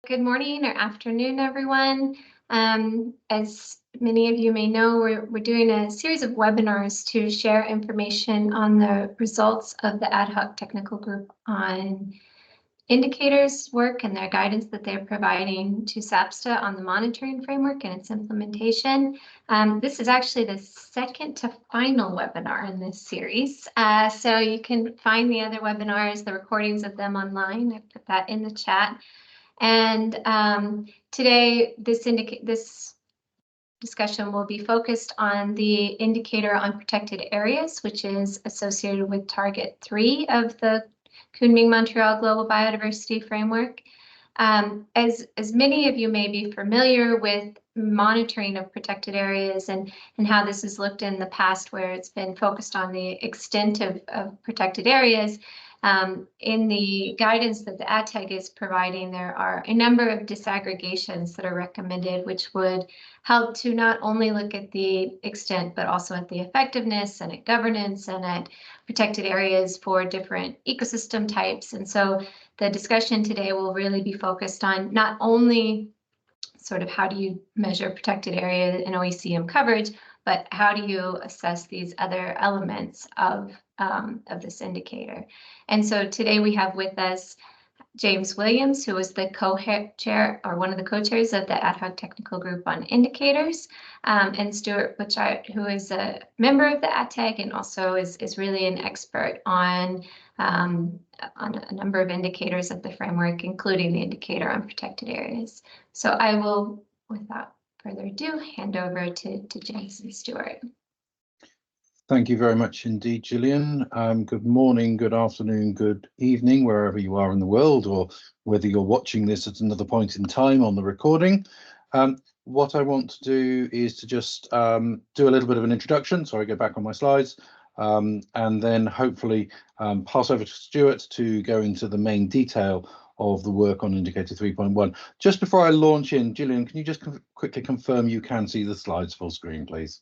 Good morning or afternoon, everyone. As many of you may know, we're doing a series of webinars to share information on the results of the Ad-Hoc technical group on indicators work and their guidance that they're providing to SAPSTA on the monitoring framework and its implementation. This is actually the second to final webinar in this series. So you can find the other webinars, the recordings of them online. I put that in the chat. And today, this discussion will be focused on the indicator on protected areas, which is associated with Target 3 of the Kunming-Montreal Global Biodiversity Framework. As many of you may be familiar with monitoring of protected areas and how this has looked in the past, where it's been focused on the extent of protected areas, in the guidance that the Ad-Hoc is providing, there are a number of disaggregations that are recommended, which would help to not only look at the extent, but also at the effectiveness and at governance and at protected areas for different ecosystem types. And so the discussion today will really be focused on not only sort of how do you measure protected area and OECM coverage, but how do you assess these other elements of this indicator. And so today we have with us James Williams, who is the co-chair or one of the co-chairs of the Ad-Hoc Technical Group on Indicators, and Stuart Butchart, who is a member of the Ad-Hoc and also is really an expert on a number of indicators of the framework, including the indicator on protected areas. So I will, without further ado, hand over to James and Stuart. Thank you very much indeed, Gillian. Good morning, good afternoon, good evening, wherever you are in the world, or whether you're watching this at another point in time on the recording. What I want to do is to just do a little bit of an introduction. Sorry, go back on my slides, and then hopefully pass over to Stuart to go into the main detail of the work on Indicator 3.1. Just before I launch in, Gillian, can you just quickly confirm you can see the slides full screen, please?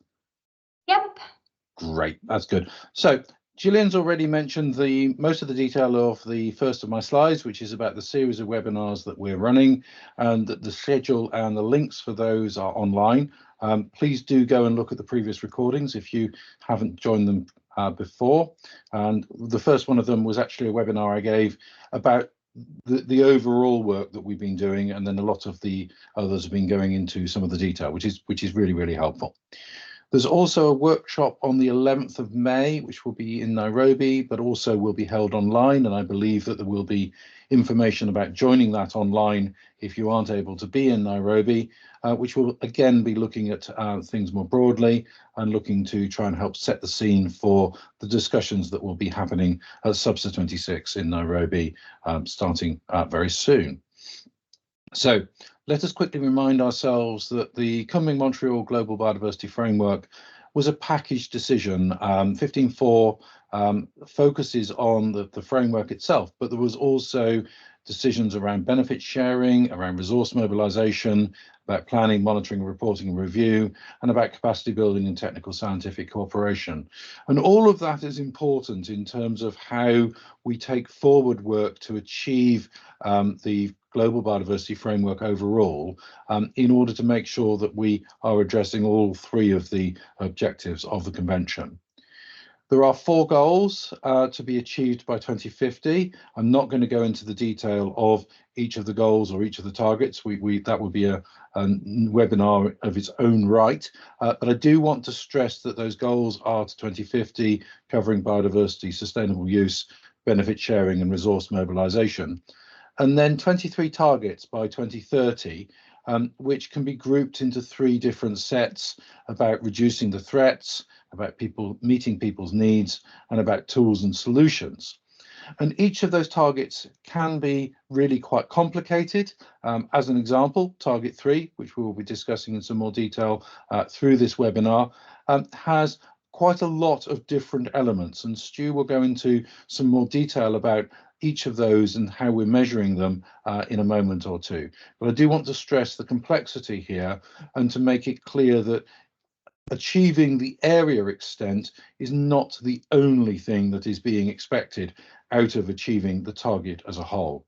Yep. Great, that's good. So Gillian's already mentioned most of the detail of the first of my slides, which is about the series of webinars that we're running, and that the schedule and the links for those are online. Please do go and look at the previous recordings if you haven't joined them before. And the first one of them was actually a webinar I gave about the overall work that we've been doing, and then a lot of the others have been going into some of the detail, which is really, really helpful. There's also a workshop on the 11th of May, which will be in Nairobi, but also will be held online. And I believe that there will be information about joining that online if you aren't able to be in Nairobi, which will again be looking at things more broadly and looking to try and help set the scene for the discussions that will be happening at SAPSTA 26 in Nairobi, starting very soon. So let us quickly remind ourselves that the Kunming-Montreal Global Biodiversity Framework was a package decision. 15.4 focuses on the framework itself, but there was also decisions around benefit sharing, around resource mobilization, about planning, monitoring, reporting and review, and about capacity building and technical scientific cooperation. And all of that is important in terms of how we take forward work to achieve the Global Biodiversity Framework overall, in order to make sure that we are addressing all three of the objectives of the Convention. There are 4 goals to be achieved by 2050. I'm not going to go into the detail of each of the goals or each of the targets. That would be a webinar of its own right. But I do want to stress that those goals are to 2050, covering biodiversity, sustainable use, benefit sharing and resource mobilization. And then 23 targets by 2030, which can be grouped into 3 different sets about reducing the threats, about meeting people's needs, and about tools and solutions. And each of those targets can be really quite complicated. As an example, target 3, which we will be discussing in some more detail through this webinar, has quite a lot of different elements, and Stu will go into some more detail about each of those and how we're measuring them in a moment or two. But I do want to stress the complexity here and to make it clear that achieving the area extent is not the only thing that is being expected out of achieving the target as a whole.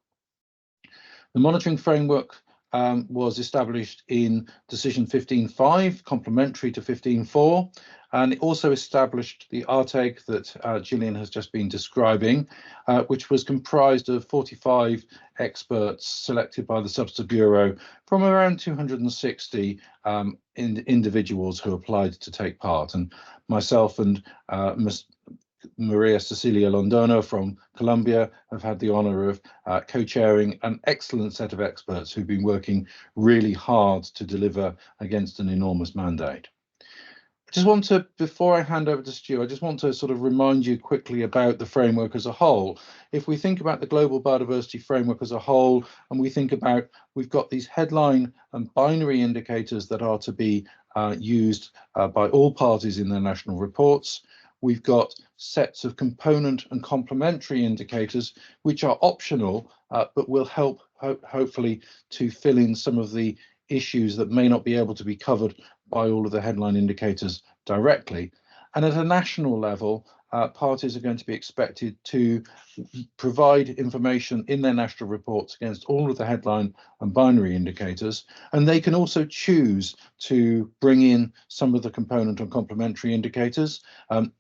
The monitoring framework was established in Decision 15.5, complementary to 15.4, and it also established the ARTEG that Gillian has just been describing, which was comprised of 45 experts selected by the Subsidy Bureau from around 260 individuals who applied to take part. And myself and Maria Cecilia Londono from Colombia have had the honor of co-chairing an excellent set of experts who've been working really hard to deliver against an enormous mandate. I just want to, before I hand over to Stu, I just want to sort of remind you quickly about the framework as a whole. If we think about the global biodiversity framework as a whole, and we think about, we've got these headline and binary indicators that are to be used by all parties in their national reports. We've got sets of component and complementary indicators, which are optional, but will help hopefully to fill in some of the issues that may not be able to be covered by all of the headline indicators directly. And at a national level, parties are going to be expected to provide information in their national reports against all of the headline and binary indicators, and they can also choose to bring in some of the component and complementary indicators.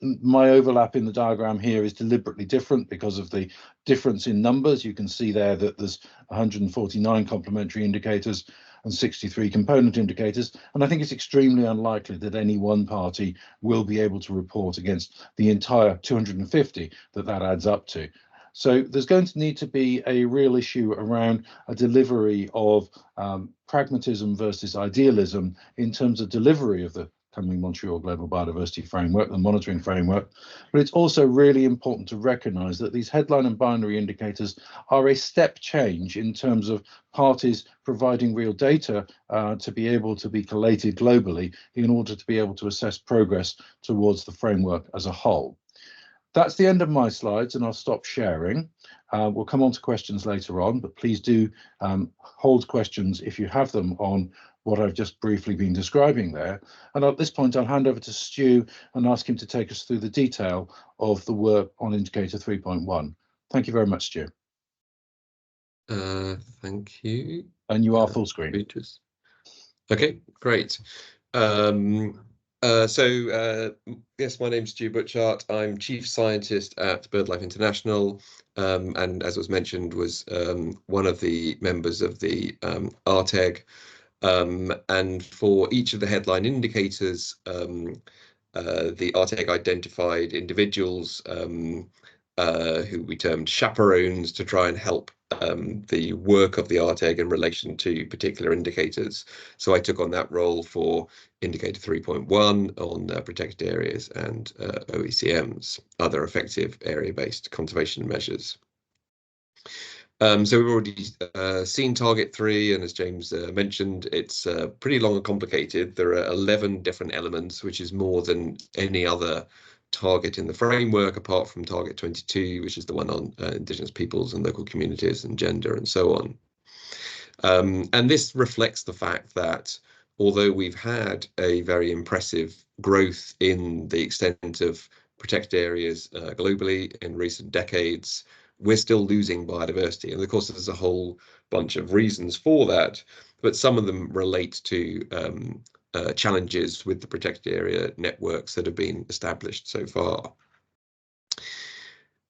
My overlap in the diagram here is deliberately different because of the difference in numbers. You can see there that there's 149 complementary indicators and 63 component indicators, and I think it's extremely unlikely that any one party will be able to report against the entire 250 that adds up to. So there's going to need to be a real issue around a delivery of pragmatism versus idealism in terms of delivery of the coming Montreal Global Biodiversity Framework, the monitoring framework. But it's also really important to recognise that these headline and binary indicators are a step change in terms of parties providing real data to be able to be collated globally in order to be able to assess progress towards the framework as a whole. That's the end of my slides, and I'll stop sharing. We'll come on to questions later on, but please do hold questions if you have them on what I've just briefly been describing there. And at this point, I'll hand over to Stu and ask him to take us through the detail of the work on indicator 3.1. Thank you very much, Stu. Thank you. And you are full screen. Features. Okay, great. Yes, my name's Stu Butchart. I'm Chief Scientist at BirdLife International, and as was mentioned, was one of the members of the ARTEG. And for each of the headline indicators, the ARTEG identified individuals who we termed chaperones to try and help the work of the ARTEG in relation to particular indicators. So I took on that role for indicator 3.1 on protected areas and OECMs, other effective area-based conservation measures. So we've already seen target 3, and as James mentioned, it's pretty long and complicated. There are 11 different elements, which is more than any other target in the framework, apart from target 22, which is the one on Indigenous peoples and local communities and gender and so on. And this reflects the fact that although we've had a very impressive growth in the extent of protected areas globally in recent decades, we're still losing biodiversity. And of course, there's a whole bunch of reasons for that, but some of them relate to challenges with the protected area networks that have been established so far.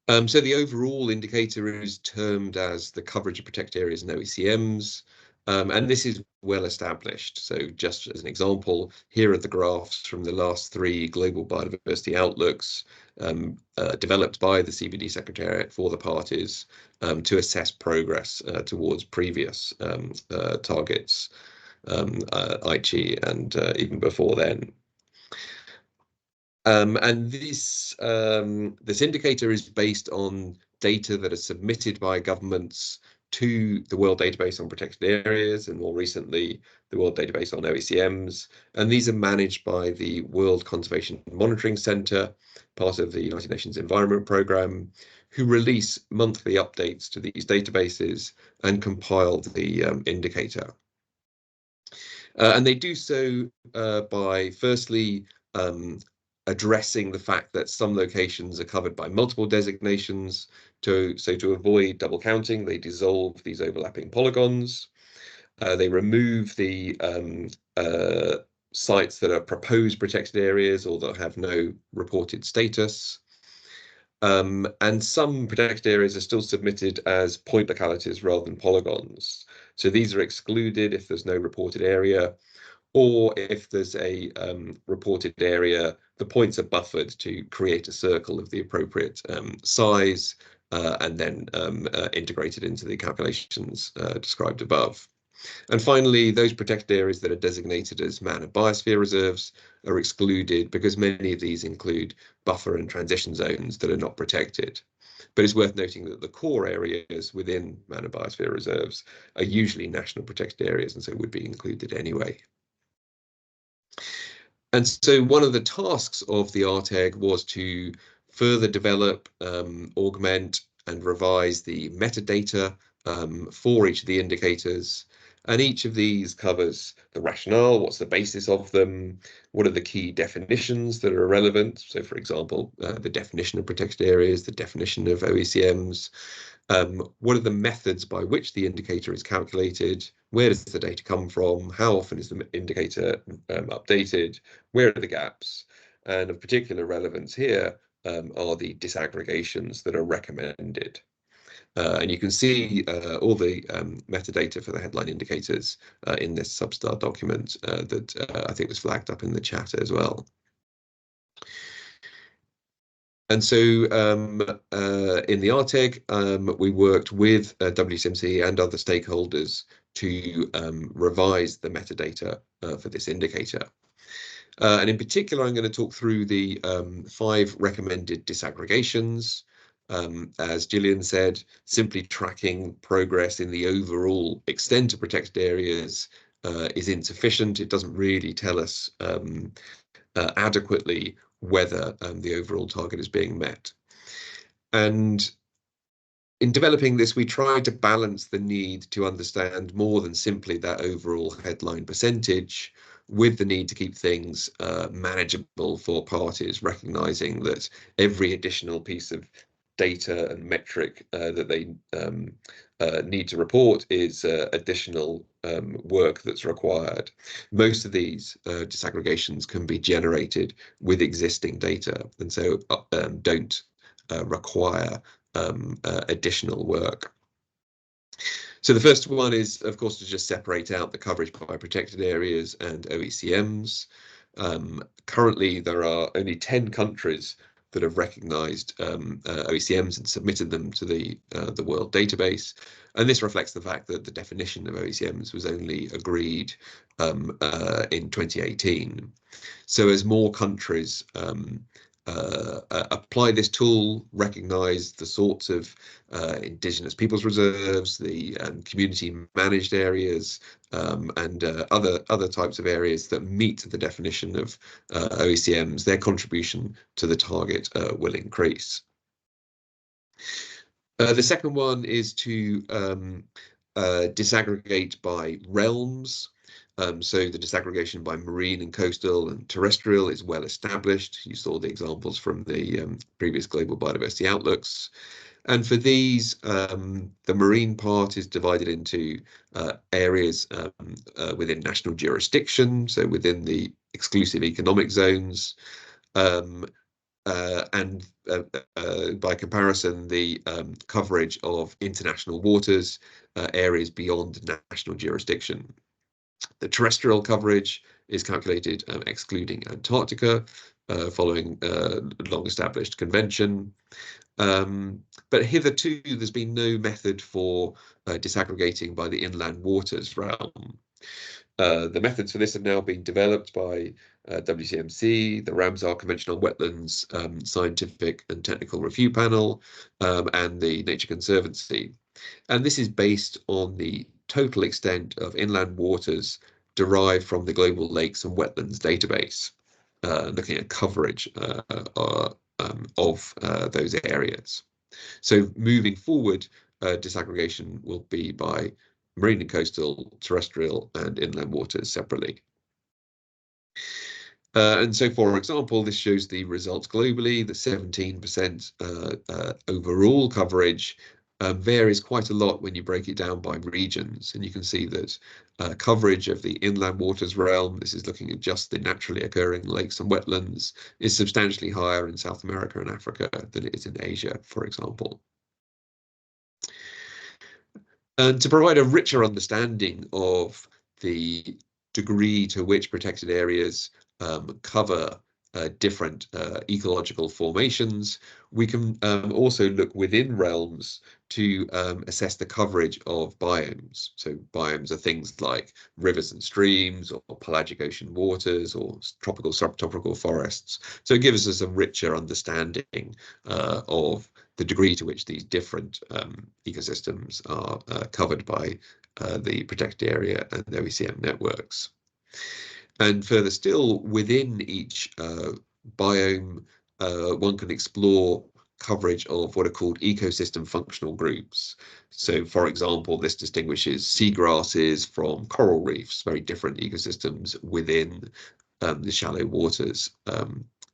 So the overall indicator is termed as the coverage of protected areas and OECMs, and this is well established. So just as an example, here are the graphs from the last 3 global biodiversity outlooks developed by the CBD Secretariat for the parties to assess progress towards previous targets, Aichi and even before then. And this indicator is based on data that is submitted by governments to the World Database on Protected Areas, and more recently, the World Database on OECMs. And these are managed by the World Conservation Monitoring Center, part of the United Nations Environment Programme, who release monthly updates to these databases and compile the indicator. And they do so by firstly addressing the fact that some locations are covered by multiple designations To avoid double counting, they dissolve these overlapping polygons. They remove the sites that are proposed protected areas or that have no reported status. And some protected areas are still submitted as point localities rather than polygons. So these are excluded if there's no reported area, or if there's a reported area, the points are buffered to create a circle of the appropriate size and then integrated into the calculations described above. And finally, those protected areas that are designated as man and biosphere reserves are excluded because many of these include buffer and transition zones that are not protected. But it's worth noting that the core areas within man and biosphere reserves are usually national protected areas and so would be included anyway. And so one of the tasks of the ARTEG was to further develop, augment and revise the metadata for each of the indicators. And each of these covers the rationale, what's the basis of them, what are the key definitions that are relevant. So for example, the definition of protected areas, the definition of OECMs, what are the methods by which the indicator is calculated, where does the data come from, how often is the indicator updated, where are the gaps, and of particular relevance here are the disaggregations that are recommended. And you can see all the metadata for the headline indicators in this Substar document that I think was flagged up in the chat as well. And so in the ARTEG, we worked with WCMC and other stakeholders to revise the metadata for this indicator. And in particular, I'm going to talk through the 5 recommended disaggregations. As Gillian said, simply tracking progress in the overall extent of protected areas is insufficient. It doesn't really tell us adequately whether the overall target is being met. And in developing this, we tried to balance the need to understand more than simply that overall headline percentage with the need to keep things manageable for parties, recognizing that every additional piece of data and metric that they need to report is additional work that's required. Most of these disaggregations can be generated with existing data and so don't require additional work. So the first one is, of course, to just separate out the coverage by protected areas and OECMs. Currently, there are only 10 countries that have recognised OECMs and submitted them to the World Database. And this reflects the fact that the definition of OECMs was only agreed in 2018. So as more countries apply this tool, recognise the sorts of Indigenous peoples reserves, the community managed areas, and other types of areas that meet the definition of OECMs, their contribution to the target will increase. The second one is to disaggregate by realms. So the disaggregation by marine and coastal and terrestrial is well established. You saw the examples from the previous Global Biodiversity Outlooks. And for these, the marine part is divided into areas within national jurisdiction, so within the exclusive economic zones, and by comparison, the coverage of international waters, areas beyond national jurisdiction. The terrestrial coverage is calculated excluding Antarctica, following long-established convention. But hitherto, there's been no method for disaggregating by the inland waters realm. The methods for this have now been developed by WCMC, the Ramsar Convention on Wetlands Scientific and Technical Review Panel, and the Nature Conservancy. And this is based on the total extent of inland waters derived from the Global Lakes and Wetlands Database, looking at coverage of those areas. So moving forward, disaggregation will be by marine and coastal, terrestrial and inland waters separately. And so, for example, this shows the results globally. The 17% overall coverage varies quite a lot when you break it down by regions. And you can see that coverage of the inland waters realm, this is looking at just the naturally occurring lakes and wetlands, is substantially higher in South America and Africa than it is in Asia, for example. And to provide a richer understanding of the degree to which protected areas cover different ecological formations, we can also look within realms to assess the coverage of biomes. So biomes are things like rivers and streams, or pelagic ocean waters, or tropical, subtropical forests. So it gives us a richer understanding of the degree to which these different ecosystems are covered by the protected area and OECM networks. And further still, within each biome, one can explore coverage of what are called ecosystem functional groups. So, for example, this distinguishes seagrasses from coral reefs, very different ecosystems within the shallow waters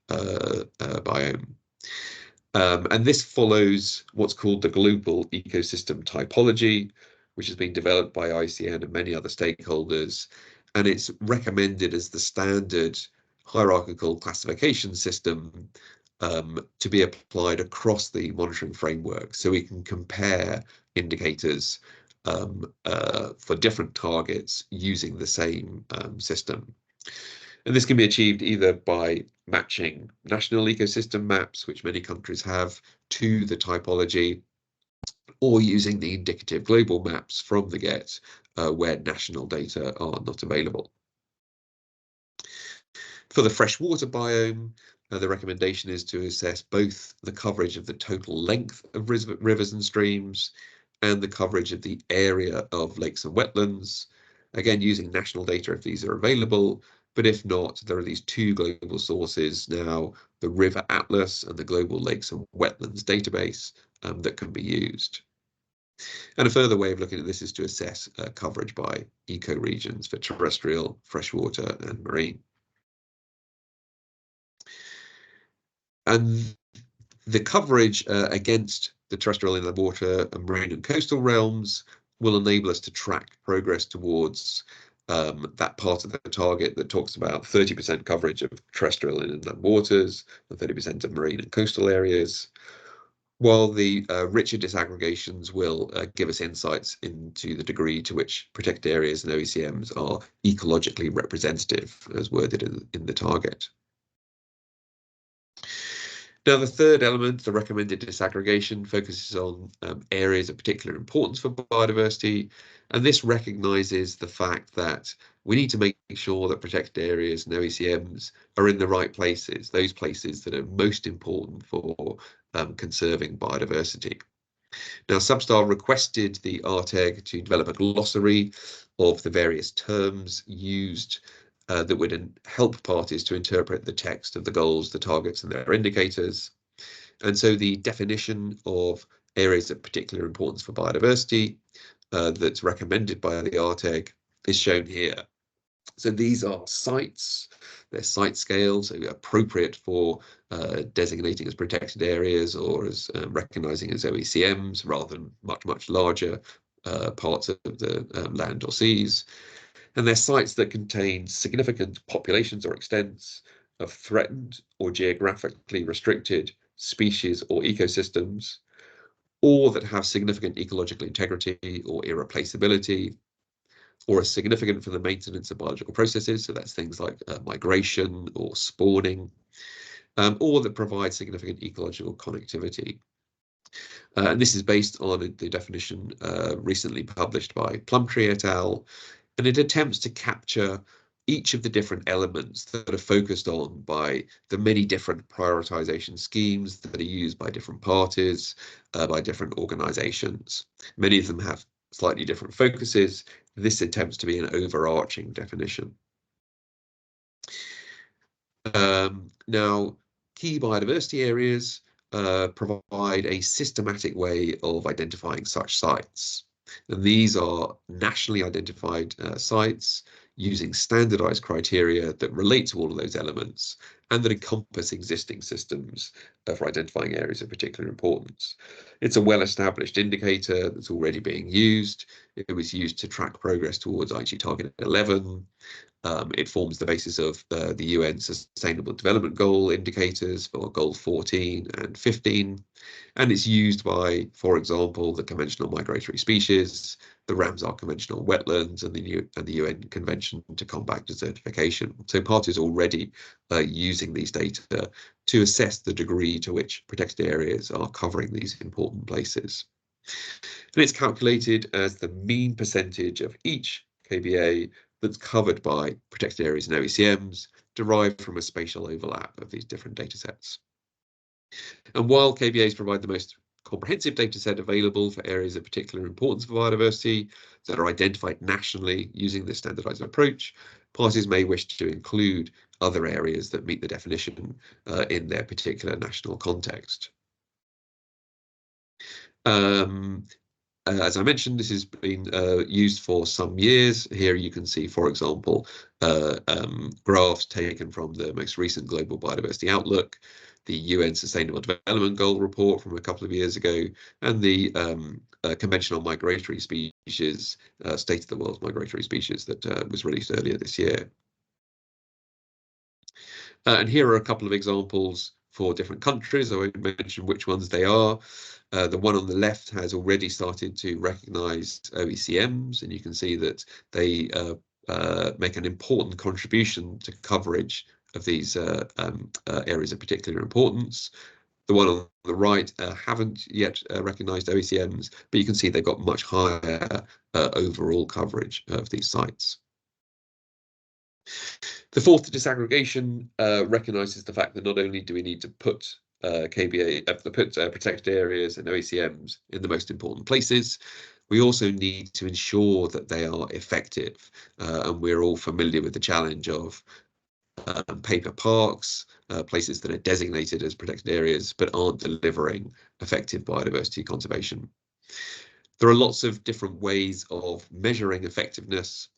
biome. And this follows what's called the global ecosystem typology, which has been developed by ICN and many other stakeholders. And it's recommended as the standard hierarchical classification system to be applied across the monitoring framework. So we can compare indicators for different targets using the same system. And this can be achieved either by matching national ecosystem maps, which many countries have, to the typology, or using the indicative global maps from the GET, where national data are not available. For the freshwater biome, the recommendation is to assess both the coverage of the total length of rivers and streams and the coverage of the area of lakes and wetlands, again using national data if these are available. But if not, there are these two global sources now, the River Atlas and the Global Lakes and Wetlands Database, that can be used. And a further way of looking at this is to assess coverage by ecoregions for terrestrial, freshwater, and marine. And the coverage against the terrestrial, inland water, and marine and coastal realms will enable us to track progress towards that part of the target that talks about 30% coverage of terrestrial and inland waters and 30% of marine and coastal areas, while the richer disaggregations will give us insights into the degree to which protected areas and OECMs are ecologically representative, as worded in the target. Now, the third element, the recommended disaggregation, focuses on areas of particular importance for biodiversity. And this recognises the fact that we need to make sure that protected areas and OECMs are in the right places, those places that are most important for conserving biodiversity. Now, Substar requested the ARTEG to develop a glossary of the various terms used that would help parties to interpret the text of the goals, the targets, and their indicators. And so the definition of areas of particular importance for biodiversity that's recommended by the ARTEG is shown here. So these are sites, they're site scale, so appropriate for designating as protected areas or as recognizing as OECMs rather than much, much larger parts of the land or seas. And they're sites that contain significant populations or extents of threatened or geographically restricted species or ecosystems, or that have significant ecological integrity or irreplaceability, or are significant for the maintenance of biological processes, so that's things like migration or spawning, or that provide significant ecological connectivity. And this is based on the definition recently published by Plumtree et al., and it attempts to capture each of the different elements that are focused on by the many different prioritization schemes that are used by different parties, by different organizations. Many of them have slightly different focuses. This attempts to be an overarching definition. Now, key biodiversity areas provide a systematic way of identifying such sites. And these are nationally identified sites using standardized criteria that relate to all of those elements and that encompass existing systems for identifying areas of particular importance. It's a well-established indicator that's already being used. It was used to track progress towards IG Target 11. It forms the basis of the UN Sustainable Development Goal indicators for Goal 14 and 15. And it's used by, for example, the Conventional Migratory Species, the Ramsar Conventional Wetlands, and the UN Convention to Combat Desertification. So parties already using these data to assess the degree to which protected areas are covering these important places. And it's calculated as the mean percentage of each KBA that's covered by protected areas and OECMs, derived from a spatial overlap of these different data sets. And while KBAs provide the most comprehensive data set available for areas of particular importance for biodiversity that are identified nationally using this standardized approach, parties may wish to include other areas that meet the definition in their particular national context. As I mentioned, this has been used for some years. Here you can see, for example, graphs taken from the most recent Global Biodiversity Outlook, the UN Sustainable Development Goal report from a couple of years ago, and the Conventional Migratory Species, State of the World's Migratory Species that was released earlier this year. And here are a couple of examples for different countries. I won't mention which ones they are. The one on the left has already started to recognise OECMs, and you can see that they make an important contribution to coverage of these areas of particular importance. The one on the right haven't yet recognised OECMs, but you can see they've got much higher overall coverage of these sites. The fourth disaggregation recognises the fact that not only do we need to put protected areas and OECMs in the most important places, we also need to ensure that they are effective. And we're all familiar with the challenge of paper parks, places that are designated as protected areas but aren't delivering effective biodiversity conservation. There are lots of different ways of measuring effectiveness.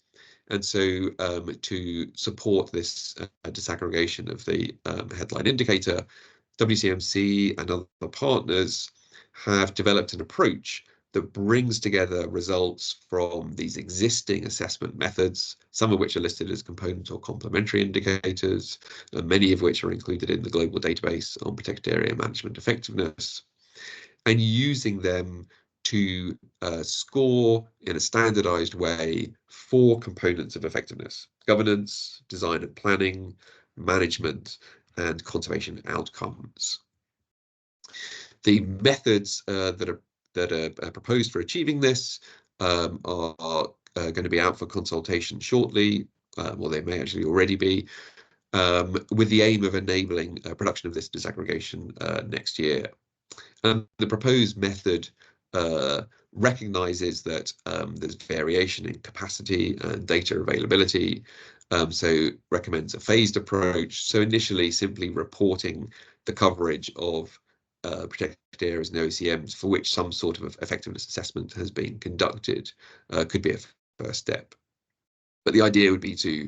And so to support this disaggregation of the headline indicator, WCMC and other partners have developed an approach that brings together results from these existing assessment methods, some of which are listed as component or complementary indicators, and many of which are included in the global database on protected area management effectiveness, and using them to score in a standardized way 4 components of effectiveness: governance, design and planning, management, and conservation outcomes. The methods that are proposed for achieving this are going to be out for consultation shortly, or they may actually already be, with the aim of enabling production of this disaggregation next year. The proposed method recognizes that there's variation in capacity and data availability, so recommends a phased approach. So initially simply reporting the coverage of protected areas and OECMs for which some sort of effectiveness assessment has been conducted could be a first step. But the idea would be to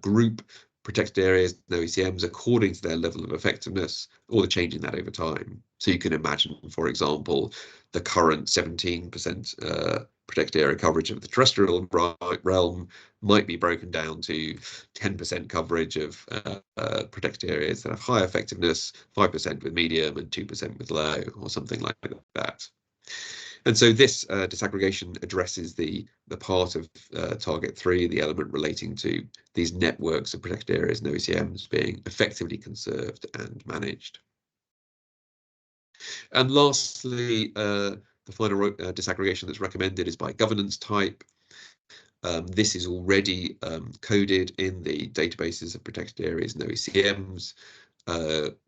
group protected areas and OECMs according to their level of effectiveness, or the change in that over time. So you can imagine, for example, the current 17% protected area coverage of the terrestrial realm might be broken down to 10% coverage of protected areas that have high effectiveness, 5% with medium, and 2% with low, or something like that. And so this disaggregation addresses the part of target 3, the element relating to these networks of protected areas and OECMs being effectively conserved and managed. And lastly, the final disaggregation that's recommended is by governance type. This is already coded in the databases of protected areas and OECMs,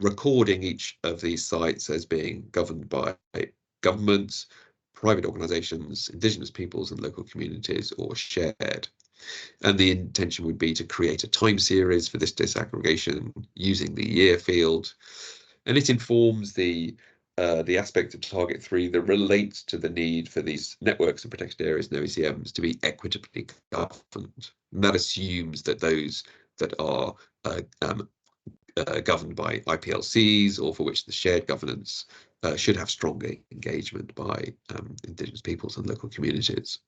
recording each of these sites as being governed by governments, private organisations, indigenous peoples and local communities, or shared. And the intention would be to create a time series for this disaggregation using the year field. And it informs the the aspect of target 3 that relates to the need for these networks of protected areas and OECMs to be equitably governed. And that assumes that those that are governed by IPLCs, or for which the shared governance should have stronger engagement by Indigenous peoples and local communities.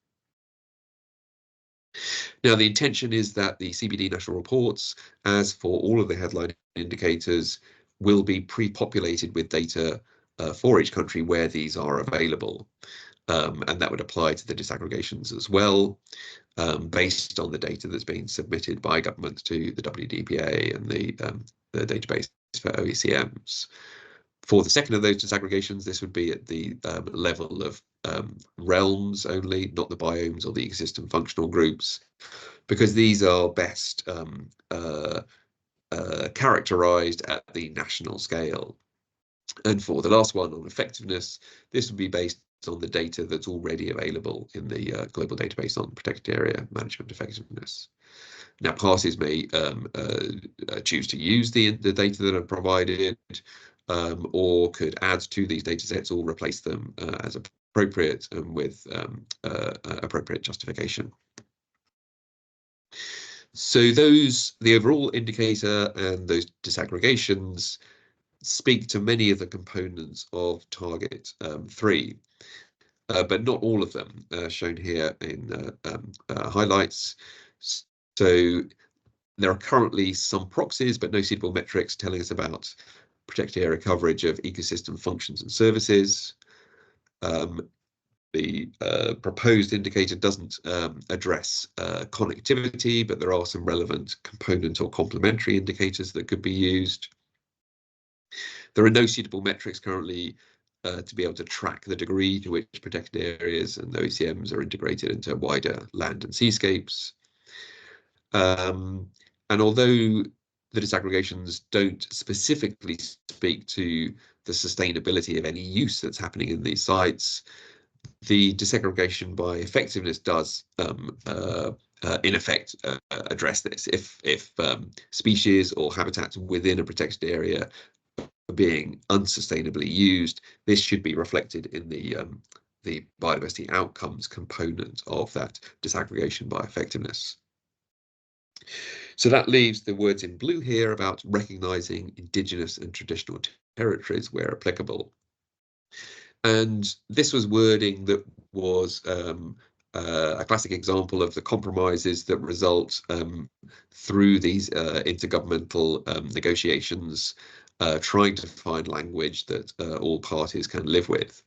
Now, the intention is that the CBD national reports, as for all of the headline indicators, will be pre-populated with data for each country where these are available. And that would apply to the disaggregations as well, based on the data that's been submitted by governments to the WDPA and the database for OECMs. For the second of those disaggregations, this would be at the level of realms only, not the biomes or the ecosystem functional groups, because these are best characterized at the national scale. And for the last one on effectiveness, this would be based on the data that's already available in the global database on protected area management effectiveness. Now, parties may choose to use the data that are provided, or could add to these data sets or replace them as appropriate, and with appropriate justification. So the overall indicator and those disaggregations speak to many of the components of target 3, but not all of them, shown here in highlights. So there are currently some proxies, but no suitable metrics telling us about protected area coverage of ecosystem functions and services. The proposed indicator doesn't address connectivity, but there are some relevant component or complementary indicators that could be used. There are no suitable metrics currently to be able to track the degree to which protected areas and OECMs are integrated into wider land and seascapes. And although the disaggregations don't specifically speak to the sustainability of any use that's happening in these sites, the disaggregation by effectiveness does, in effect, address this. If species or habitats within a protected area are being unsustainably used, this should be reflected in the biodiversity outcomes component of that disaggregation by effectiveness. So that leaves the words in blue here about recognising indigenous and traditional territories where applicable. And this was wording that was a classic example of the compromises that result through these intergovernmental negotiations, trying to find language that all parties can live with.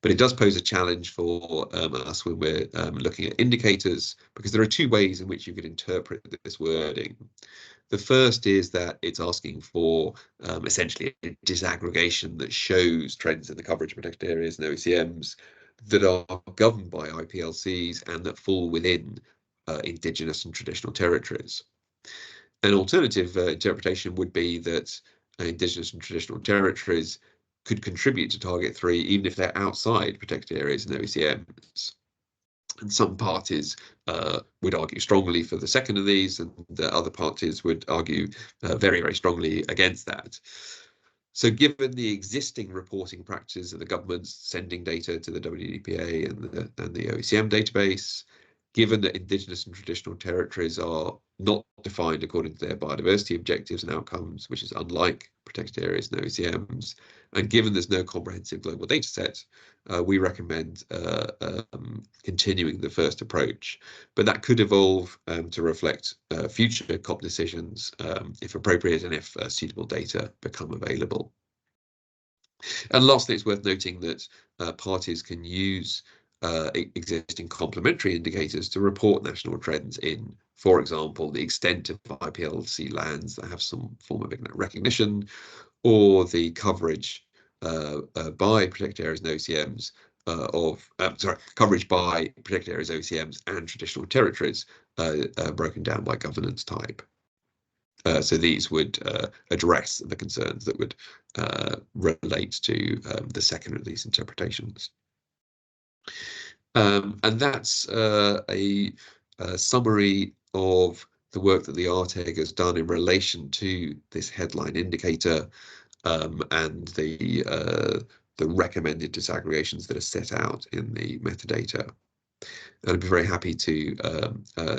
But it does pose a challenge for us when we're looking at indicators, because there are two ways in which you could interpret this wording. The first is that it's asking for essentially a disaggregation that shows trends in the coverage of protected areas and OECMs that are governed by IPLCs and that fall within indigenous and traditional territories. An alternative interpretation would be that indigenous and traditional territories could contribute to target 3 even if they're outside protected areas and OECMs. And some parties would argue strongly for the second of these, and the other parties would argue very, very strongly against that. So given the existing reporting practices of the governments sending data to the WDPA and the OECM database, given that indigenous and traditional territories are not defined according to their biodiversity objectives and outcomes, which is unlike protected areas and OECMs, and given there's no comprehensive global data set, we recommend continuing the first approach. But that could evolve to reflect future COP decisions, if appropriate, and if suitable data become available. And lastly, it's worth noting that parties can use existing complementary indicators to report national trends in, for example, the extent of IPLC lands that have some form of recognition, or the coverage by protected areas and OCMs coverage by protected areas, OCMs, and traditional territories broken down by governance type. So these would address the concerns that would relate to the second of these interpretations. And that's a summary of the work that the ARTEG has done in relation to this headline indicator. and the recommended disaggregations that are set out in the metadata. And I'd be very happy to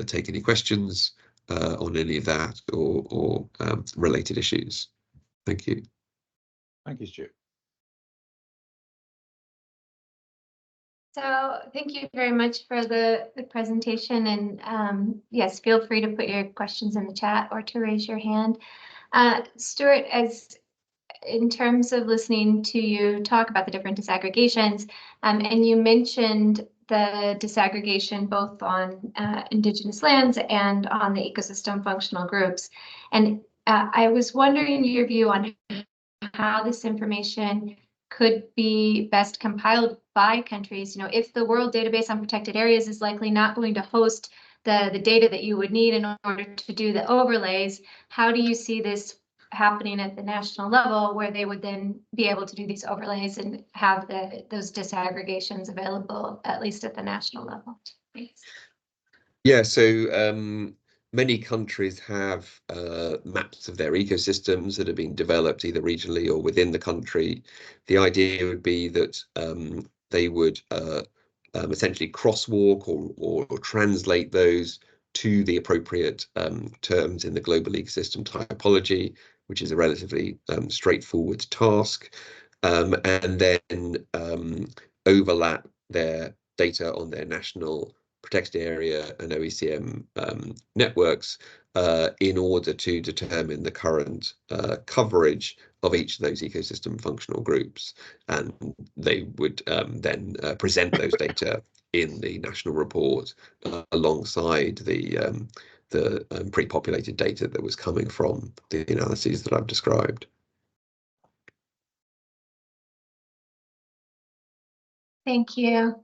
take any questions on any of that or related issues. Thank you. Thank you, Stu. So thank you very much for the presentation, and yes, feel free to put your questions in the chat or to raise your hand. Stuart, as in terms of listening to you talk about the different disaggregations, and you mentioned the disaggregation both on Indigenous lands and on the ecosystem functional groups. And I was wondering your view on how this information could be best compiled by countries. You know, if the World Database on Protected Areas is likely not going to host the data that you would need in order to do the overlays, how do you see this happening at the national level, where they would then be able to do these overlays and have those disaggregations available, at least at the national level? Thanks. Yeah, so many countries have maps of their ecosystems that are being developed either regionally or within the country. The idea would be that they would essentially crosswalk or translate those to the appropriate terms in the global ecosystem typology, which is a relatively straightforward task, and then overlap their data on their national protected area and OECM networks in order to determine the current coverage of each of those ecosystem functional groups. And they would then present those data in the national report alongside the pre-populated data that was coming from the analyses that I've described. Thank you.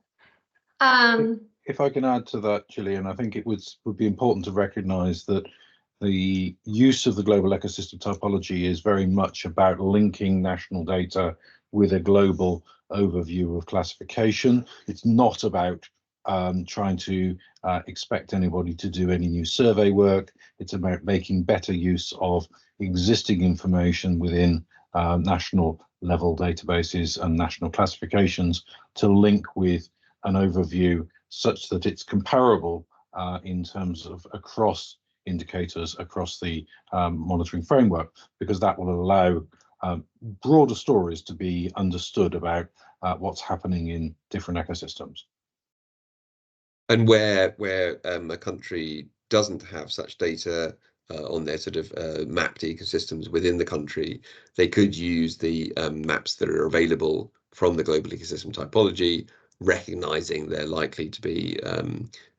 If I can add to that, Gillian, I think it would be important to recognise that the use of the global ecosystem typology is very much about linking national data with a global overview of classification. It's not about trying to expect anybody to do any new survey work. It's about making better use of existing information within national level databases and national classifications to link with an overview such that it's comparable in terms of across indicators across the monitoring framework, because that will allow broader stories to be understood about what's happening in different ecosystems. And where a country doesn't have such data on their sort of mapped ecosystems within the country, they could use the maps that are available from the global ecosystem typology, recognizing they're likely to be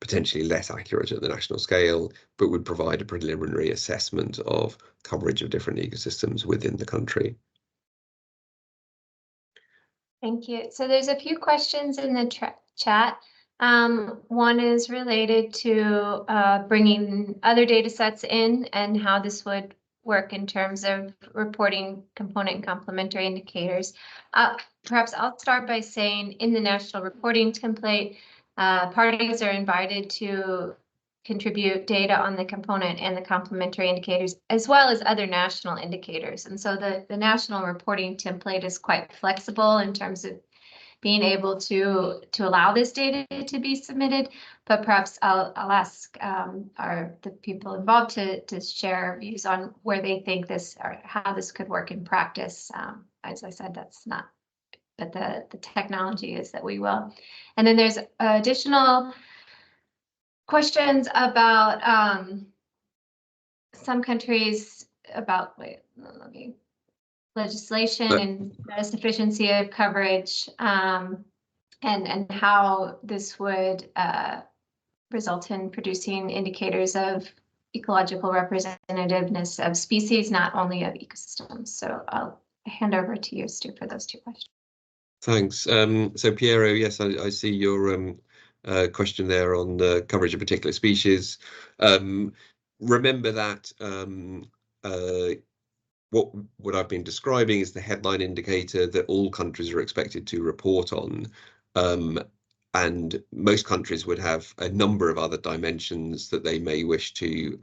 potentially less accurate at the national scale, but would provide a preliminary assessment of coverage of different ecosystems within the country. Thank you. So there's a few questions in the chat. One is related to bringing other data sets in and how this would work in terms of reporting component and complementary indicators. Perhaps I'll start by saying in the national reporting template, parties are invited to contribute data on the component and the complementary indicators, as well as other national indicators. And so the national reporting template is quite flexible in terms of being able to allow this data to be submitted, but perhaps I'll ask the people involved to share views on where they think this or how this could work in practice. As I said, that's not, but the technology is that we will. And then there's additional questions about some countries about legislation and the sufficiency of coverage, and how this would result in producing indicators of ecological representativeness of species, not only of ecosystems. So I'll hand over to you, Stu, for those two questions. Thanks. So Piero, yes, I see your question there on the coverage of particular species. Remember that what I've been describing is the headline indicator that all countries are expected to report on. And most countries would have a number of other dimensions that they may wish to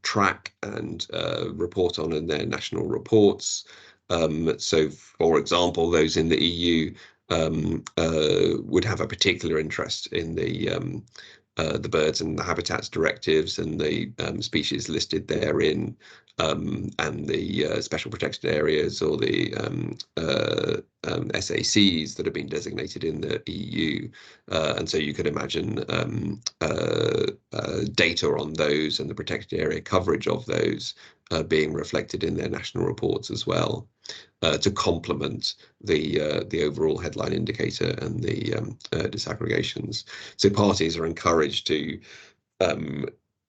track and report on in their national reports. So, for example, those in the EU would have a particular interest in the birds and the habitats directives and the species listed therein, and the special protected areas, or the SACs that have been designated in the EU. And so you could imagine data on those and the protected area coverage of those being reflected in their national reports as well, to complement the overall headline indicator and the disaggregations. So parties are encouraged to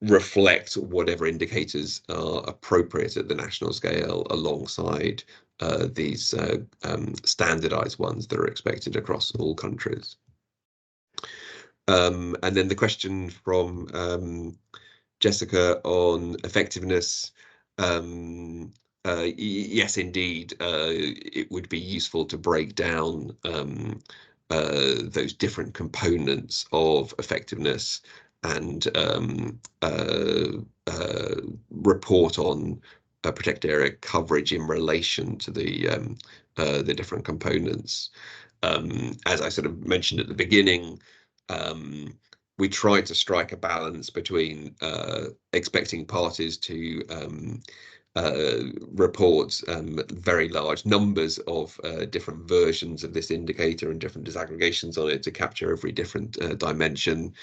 reflect whatever indicators are appropriate at the national scale alongside these standardized ones that are expected across all countries. And then the question from Jessica on effectiveness. Yes, indeed, it would be useful to break down those different components of effectiveness and report on protected area coverage in relation to the different components. As I sort of mentioned at the beginning, we try to strike a balance between expecting parties to report very large numbers of different versions of this indicator and different disaggregations on it to capture every different dimension,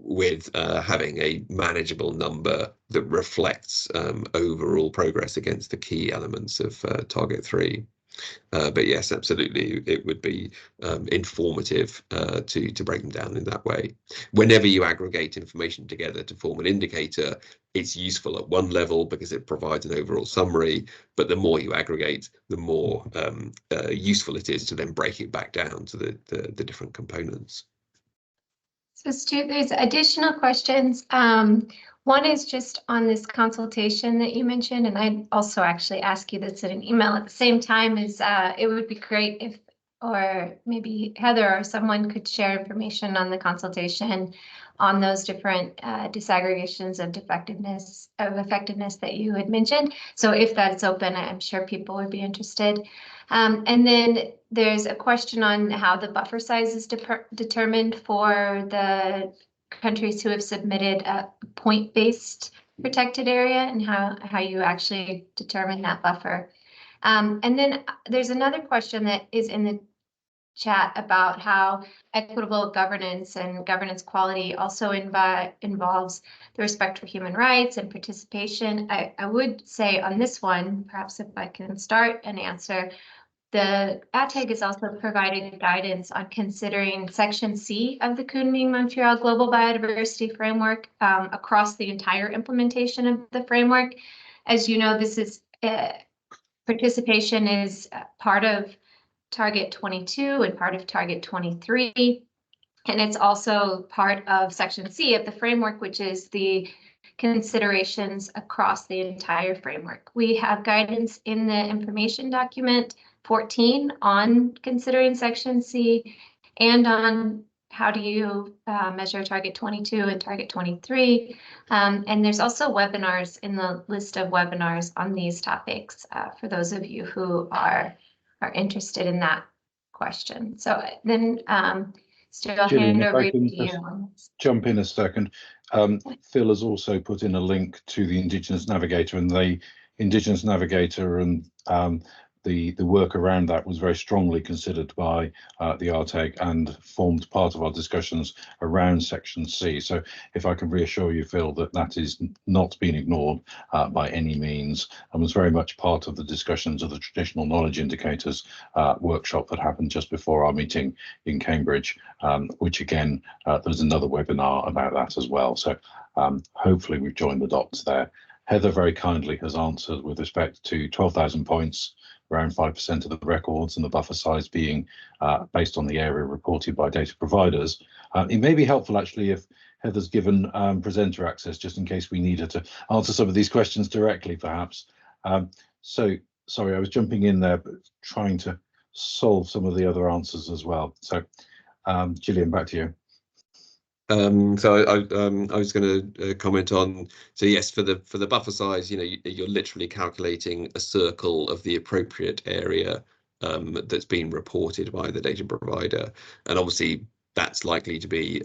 with having a manageable number that reflects overall progress against the key elements of target 3. But yes, absolutely, it would be informative to break them down in that way. Whenever you aggregate information together to form an indicator, it's useful at one level because it provides an overall summary, but the more you aggregate, the more useful it is to then break it back down to the different components. So Stu, there's additional questions. One is just on this consultation that you mentioned, and I'd also actually ask you this in an email at the same time, is it would be great if, or maybe Heather or someone could share information on the consultation on those different disaggregations of effectiveness that you had mentioned. So if that's open, I'm sure people would be interested. And then there's a question on how the buffer size is determined for the countries who have submitted a point-based protected area, and how you actually determine that buffer. And then there's another question that is in the chat about how equitable governance and governance quality also involves the respect for human rights and participation. I would say on this one, perhaps if I can start an answer, the Ad-Hoc is also providing guidance on considering Section C of the Kunming-Montreal Global Biodiversity Framework across the entire implementation of the framework. As you know, this is participation is part of Target 22 and part of Target 23, and it's also part of Section C of the framework, which is the considerations across the entire framework. We have guidance in the information document 14 on considering Section C and on how do you measure Target 22 and Target 23. And there's also webinars in the list of webinars on these topics for those of you who are interested in that question. So then, Stu, I'll hand over to you. Jump in a second. Phil has also put in a link to the Indigenous Navigator, and the Indigenous Navigator and the work around that was very strongly considered by the RTEG and formed part of our discussions around Section C. So if I can reassure you, Phil, that that is not been ignored by any means, and was very much part of the discussions of the Traditional Knowledge Indicators workshop that happened just before our meeting in Cambridge, which again, there's another webinar about that as well. So hopefully we've joined the dots there. Heather very kindly has answered with respect to 12,000 points, around 5% of the records, and the buffer size being based on the area reported by data providers. It may be helpful actually if Heather's given presenter access, just in case we need her to answer some of these questions directly, perhaps. So sorry, I was jumping in there, but trying to solve some of the other answers as well. So Gillian, back to you. So I was going to comment on, so yes, for the buffer size, you're literally calculating a circle of the appropriate area that's been reported by the data provider, and obviously that's likely to be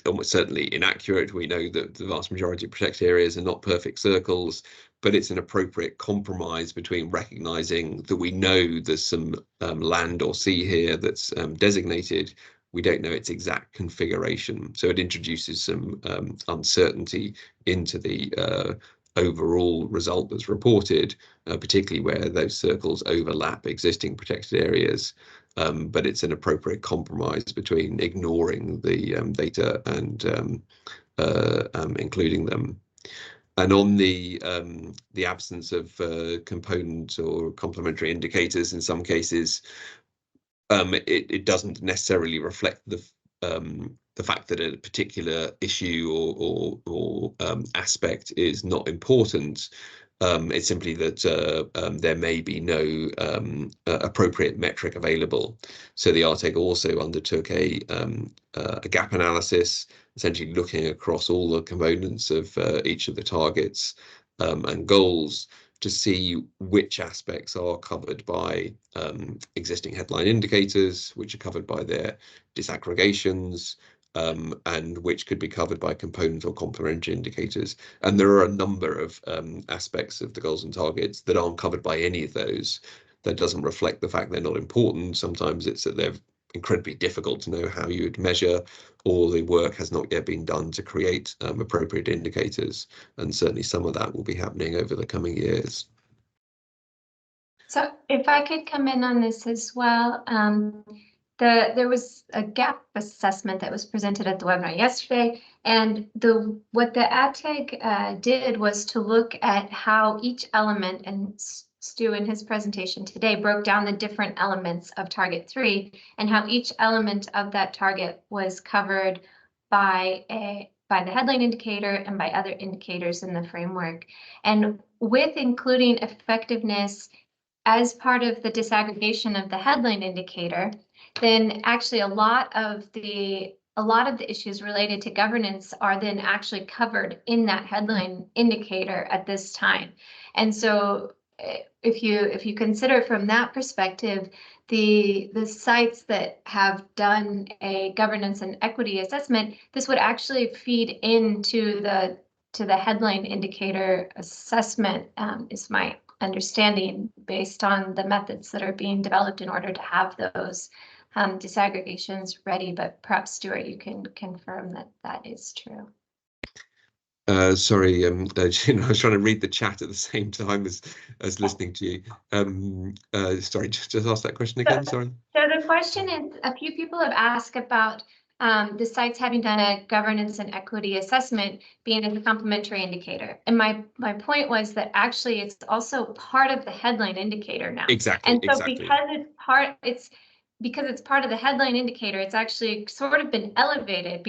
almost certainly inaccurate. We know that the vast majority of protected areas are not perfect circles, but it's an appropriate compromise between recognizing that we know there's some land or sea here that's designated. We don't know its exact configuration, so it introduces some uncertainty into the overall result that's reported, particularly where those circles overlap existing protected areas. But it's an appropriate compromise between ignoring the data and including them. And on the absence of component or complementary indicators, in some cases, it doesn't necessarily reflect the fact that a particular issue or aspect is not important. It's simply that there may be no appropriate metric available. So the RTEG also undertook a gap analysis, essentially looking across all the components of each of the targets and goals to see which aspects are covered by existing headline indicators, which are covered by their disaggregations, and which could be covered by component or complementary indicators. And there are a number of aspects of the goals and targets that aren't covered by any of those. That doesn't reflect the fact they're not important. Sometimes it's that they're incredibly difficult to know how you would measure, or the work has not yet been done to create appropriate indicators. And certainly some of that will be happening over the coming years. So if I could come in on this as well, there was a gap assessment that was presented at the webinar yesterday, and what the AdTech did was to look at how each element, and Stu in his presentation today broke down the different elements of target 3 and how each element of that target was covered by the headline indicator and by other indicators in the framework. And with including effectiveness as part of the disaggregation of the headline indicator, then actually a lot of the issues related to governance are then actually covered in that headline indicator at this time. And so if you consider from that perspective, the sites that have done a governance and equity assessment, this would actually feed into the headline indicator assessment, is my understanding based on the methods that are being developed in order to have those disaggregations ready. But perhaps, Stuart, you can confirm that that is true. Sorry, I was trying to read the chat at the same time as listening to you. Sorry, just ask that question again. Sorry. So the question is, a few people have asked about the sites having done a governance and equity assessment being a complementary indicator. And my point was that actually it's also part of the headline indicator now. Exactly. And so exactly. because it's part of the headline indicator, it's actually sort of been elevated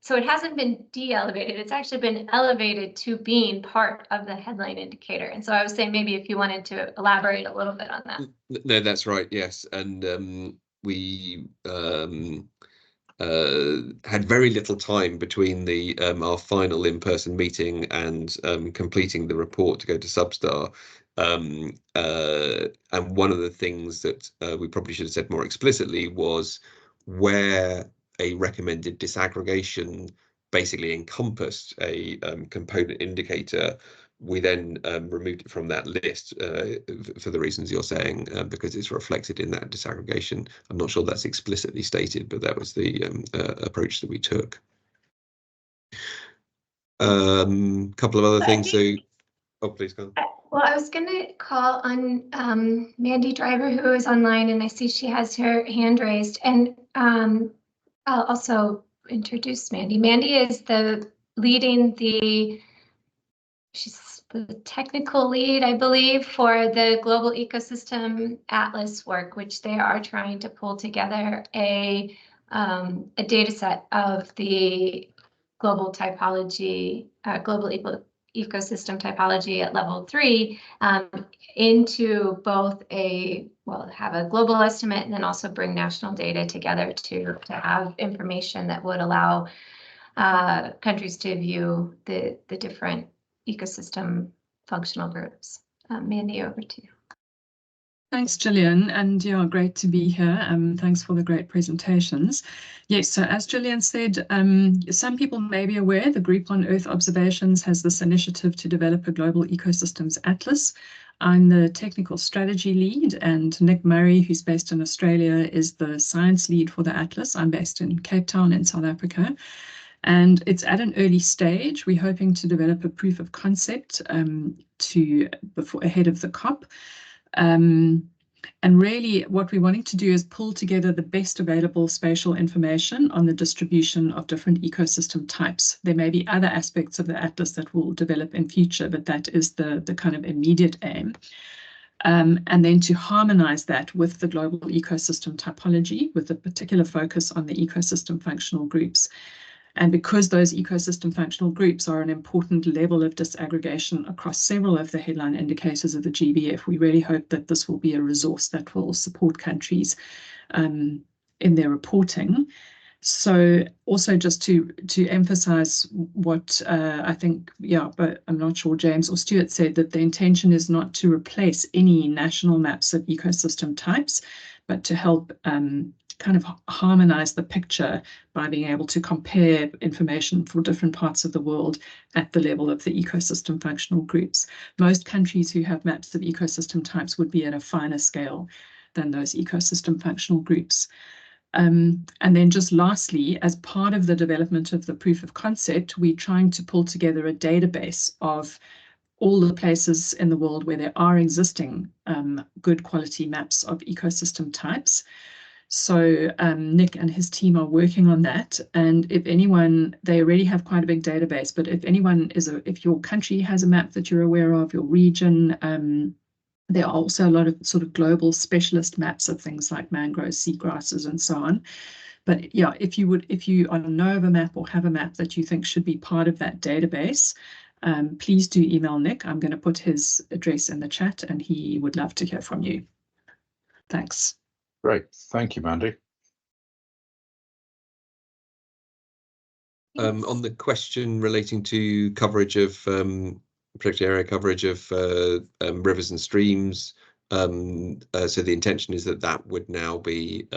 so it hasn't been de-elevated, it's actually been elevated to being part of the headline indicator. And so I was saying maybe if you wanted to elaborate a little bit on that. No, that's right, yes. And we had very little time between our final in-person meeting and completing the report to go to Substar. And one of the things that we probably should have said more explicitly was where a recommended disaggregation basically encompassed a component indicator, we then removed it from that list for the reasons you're saying, because it's reflected in that disaggregation. I'm not sure that's explicitly stated, but that was the approach that we took. Couple of other things. So, oh, please go on. Well, I was going to call on Mandy Driver, who is online, and I see she has her hand raised. And I'll also introduce Mandy. Mandy is she's the technical lead, I believe, for the Global Ecosystem Atlas work, which they are trying to pull together a data set of the global typology, global ecosystem typology at level 3 into both have a global estimate and then also bring national data together to have information that would allow countries to view the different ecosystem functional groups. Mandy, over to you. Thanks, Gillian, and yeah, great to be here. Thanks for the great presentations. Yes, so as Gillian said, some people may be aware the Group on Earth Observations has this initiative to develop a global ecosystems atlas. I'm the technical strategy lead, and Nick Murray, who's based in Australia, is the science lead for the atlas. I'm based in Cape Town in South Africa. And it's at an early stage. We're hoping to develop a proof of concept ahead of the COP. And really what we're wanting to do is pull together the best available spatial information on the distribution of different ecosystem types. There may be other aspects of the atlas that will develop in future, but that is the kind of immediate aim. And then to harmonize that with the global ecosystem typology, with a particular focus on the ecosystem functional groups. And because those ecosystem functional groups are an important level of disaggregation across several of the headline indicators of the GBF, we really hope that this will be a resource that will support countries in their reporting. So also just to emphasize what I think, but I'm not sure James or Stuart said, that the intention is not to replace any national maps of ecosystem types, but to help kind of harmonize the picture by being able to compare information for different parts of the world at the level of the ecosystem functional groups. Most countries who have maps of ecosystem types would be at a finer scale than those ecosystem functional groups. And then just lastly, as part of the development of the proof of concept, we're trying to pull together a database of all the places in the world where there are existing good quality maps of ecosystem types. So Nick and his team are working on that. And if anyone, they already have quite a big database, but if your country has a map that you're aware of, your region, there are also a lot of sort of global specialist maps of things like mangroves, seagrasses, and so on. But yeah, if you know of a map or have a map that you think should be part of that database, please do email Nick. I'm going to put his address in the chat and he would love to hear from you. Thanks. Great. Thank you, Mandy. On the question relating to coverage of protected area coverage of rivers and streams, so the intention is that would now be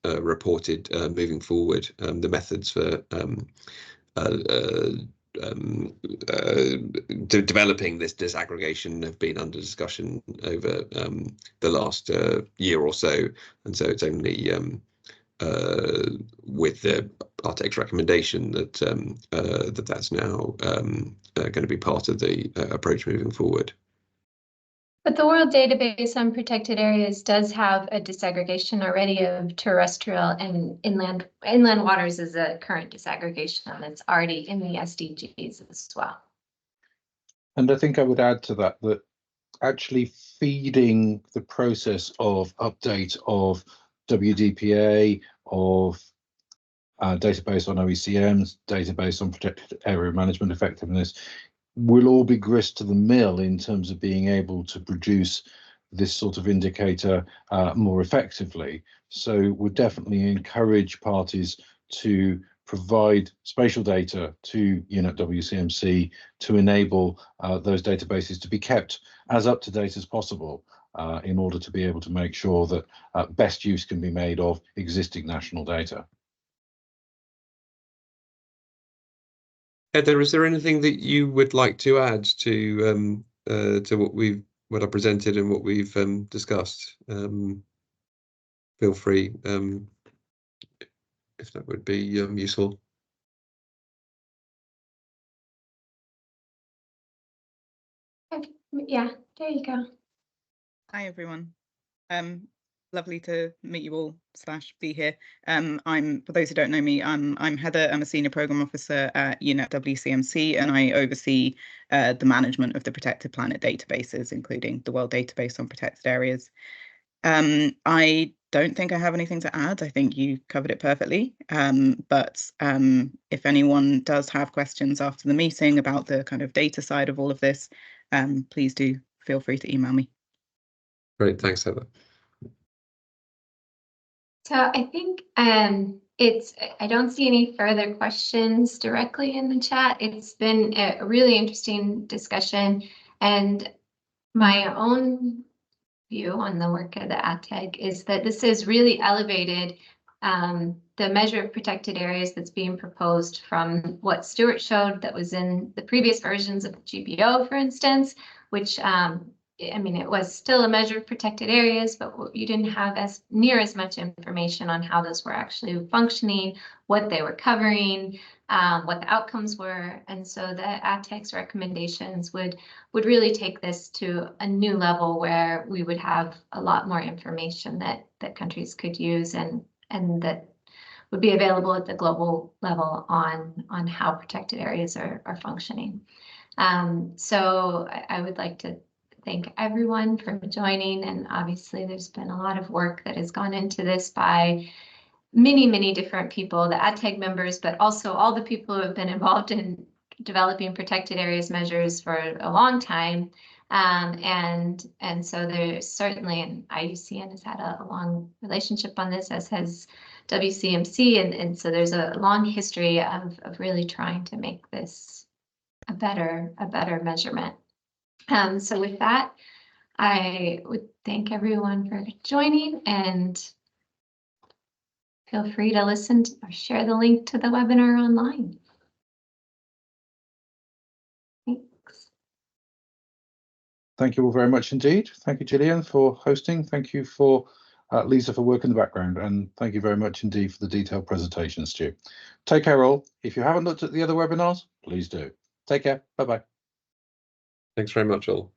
reported moving forward. The methods for developing this disaggregation have been under discussion over the last year or so, and so it's only with the Artec's recommendation that that's now going to be part of the approach moving forward. But the World Database on Protected Areas does have a disaggregation already of terrestrial and inland waters as a current disaggregation that's already in the SDGs as well. And I think I would add to that actually feeding the process of update of WDPA, of database on OECMs, database on protected area management effectiveness, will all be grist to the mill in terms of being able to produce this sort of indicator more effectively. So we definitely encourage parties to provide spatial data to UNEP WCMC to enable those databases to be kept as up to date as possible in order to be able to make sure that best use can be made of existing national data. Heather, is there anything that you would like to add to what I presented and what we've discussed? Feel free if that would be useful. Yeah, there you go. Hi everyone. Lovely to meet you all / be here. For those who don't know me, I'm Heather. I'm a senior program officer at UNEP WCMC, and I oversee the management of the Protected Planet databases, including the World Database on Protected Areas. I don't think I have anything to add. I think you covered it perfectly. But if anyone does have questions after the meeting about the kind of data side of all of this, please do feel free to email me. Great, thanks, Heather. So I think I don't see any further questions directly in the chat. It's been a really interesting discussion, and my own view on the work of the Ad-Hoc is that this has really elevated the measure of protected areas that's being proposed from what Stuart showed that was in the previous versions of the GBO, for instance, which I mean, it was still a measure of protected areas, but you didn't have near as much information on how those were actually functioning, what they were covering, what the outcomes were. And so the Ad-Hoc's recommendations would really take this to a new level where we would have a lot more information that countries could use and that would be available at the global level on how protected areas are functioning. So I would like to thank everyone for joining, and obviously there's been a lot of work that has gone into this by many different people, the Ad-Hoc members, but also all the people who have been involved in developing protected areas measures for a long time. And so there's certainly, and IUCN has had a long relationship on this, as has WCMC, and so there's a long history of really trying to make this a better measurement. So with that, I would thank everyone for joining, and feel free to listen to or share the link to the webinar online. Thanks. Thank you all very much indeed. Thank you, Gillian, for hosting. Thank you for Lisa for work in the background, and thank you very much indeed for the detailed presentation, Stu. Take care all. If you haven't looked at the other webinars, please do. Take care. Bye-bye. Thanks very much, all.